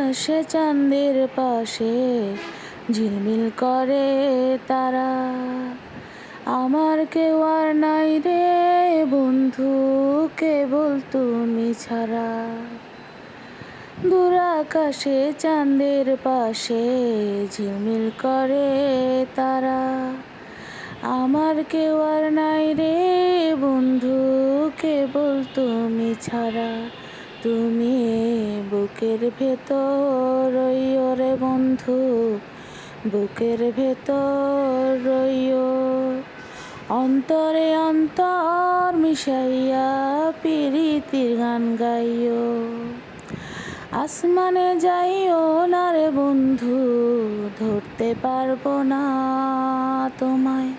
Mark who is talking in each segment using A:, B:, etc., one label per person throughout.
A: আকাশে চাঁদের পাশে ঝিলমিল করে তারা। আমার কেউ আর নাই রে বন্ধু, কেবল তুমি ছাড়া। দূর আকাশে চাঁদের পাশে ঝিলমিল করে তারা। আমার কেউ আর নাই রে বন্ধু, কেবল তুমি ছাড়া। তুমি বুকের ভেতর রইও রে বন্ধু, বুকের ভেতর রইও। অন্তরে অন্তর মিশাইয়া প্রীতির গান গাইও। আসমানে যাইও না রে বন্ধু, ধরতে পারবো না তোমায়।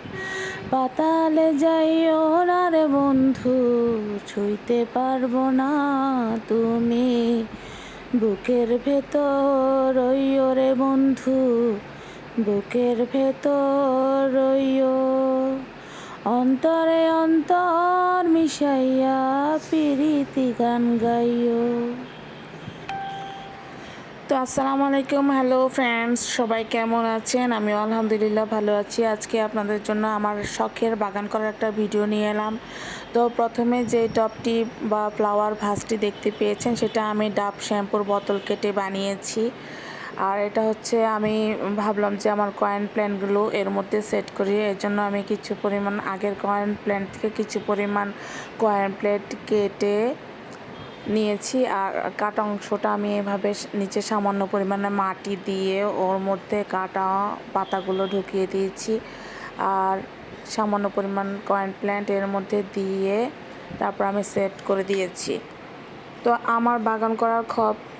A: পাতালে যাইও না রে বন্ধু, ছুঁইতে পারবো না তুমি। বুকের ভেতর রইও রে বন্ধু, বুকের ভেতর রইও। অন্তরে অন্তর মিশাইয়া প্রীতি গান গাইও। তো আসসালামু আলাইকুম, হ্যালো ফ্রেন্ডস, সবাই কেমন আছেন? আমি আলহামদুলিল্লাহ ভালো আছি। আজকে আপনাদের জন্য আমার শখের বাগান করার একটা ভিডিও নিয়ে এলাম। তো প্রথমে যে টবটি বা ফ্লাওয়ার ভাসটি দেখতে পেয়েছেন, সেটা আমি ডাব শ্যাম্পুর বোতল কেটে বানিয়েছি। আর এটা হচ্ছে আমি ভাবলাম যে আমার কয়েন প্ল্যান্টগুলো এর মধ্যে সেট করি। এর জন্য আমি কিছু পরিমাণ আগের কয়েন প্ল্যান্ট থেকে কিছু পরিমাণ কয়েন প্লেট কেটে নিয়েছি। আর কাটা অংশটা আমি এভাবে নিচে সামান্য পরিমাণে মাটি দিয়ে ওর মধ্যে কাটা পাতাগুলো ঢুকিয়ে দিয়েছি। আর সামান্য পরিমাণ কয়েন প্ল্যান্ট এর মধ্যে দিয়ে তারপর আমি সেট করে দিয়েছি। তো আমার বাগান করার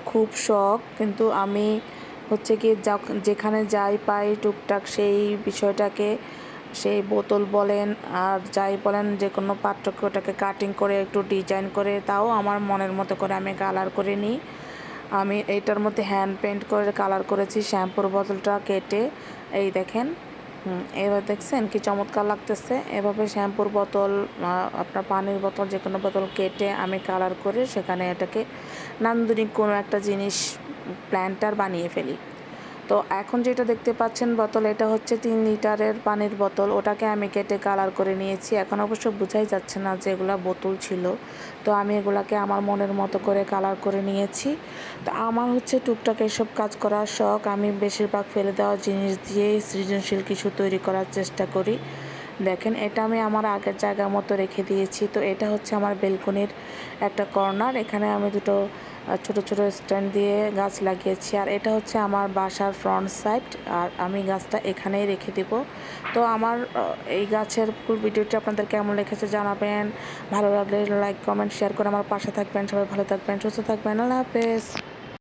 A: খুব শখ, কিন্তু আমি হচ্ছে কি যেখানে যাই পাই টুকটাক সেই বিষয়টাকে, সেই বোতল বলেন আর যাই বলেন, যে কোনো পাত্রকে ওটাকে কাটিং করে একটু ডিজাইন করে, তাও আমার মনের মতো করে আমি কালার করে নিই। আমি এইটার মধ্যে হ্যান্ড পেন্ট করে কালার করেছি শ্যাম্পুর বোতলটা কেটে। এই দেখেন, এবার দেখছেন কি চমৎকার লাগতেছে। এভাবে শ্যাম্পুর বোতল, আপনার পানির বোতল, যে কোনো বোতল কেটে আমি কালার করে সেখানে এটাকে নান্দনিক কোনো একটা জিনিস প্ল্যান্টার বানিয়ে ফেলি। তো এখন যেটা দেখতে পাচ্ছেন বোতল, এটা হচ্ছে 3 লিটারের পানির বোতল। ওটাকে আমি কেটে কালার করে নিয়েছি। এখন অবশ্য বোঝাই যাচ্ছে না যে এগুলো বোতল ছিল। তো আমি এগুলাকে আমার মনের মতো করে কালার করে নিয়েছি। তো আমার হচ্ছে টুকটাক এসব কাজ করার শখ। আমি বেশিরভাগ ফেলে দেওয়া জিনিস দিয়েই সৃজনশীল কিছু তৈরি করার চেষ্টা করি। দেখেন, এটা আমি আমার আগের জায়গা মতো রেখে দিয়েছি। তো এটা হচ্ছে আমার বেলকনির একটা কর্নার। এখানে আমি দুটো ছোট ছোট স্ট্যান্ড দিয়ে গাছ লাগিয়েছি। আর এটা হচ্ছে আমার বাসার ফ্রন্ট সাইড, আর আমি গাছটা এখানেই রেখে দেব। তো আমার এই গাছের ফুল ভিডিওটি আপনাদের কেমন লেগেছে জানাবেন। ভালো লাগলে লাইক, কমেন্ট, শেয়ার করে আমার পাশে থাকবেন। সবাই ভালো থাকবেন, সুস্থ থাকবেন। আল্লাহ হাফেজ।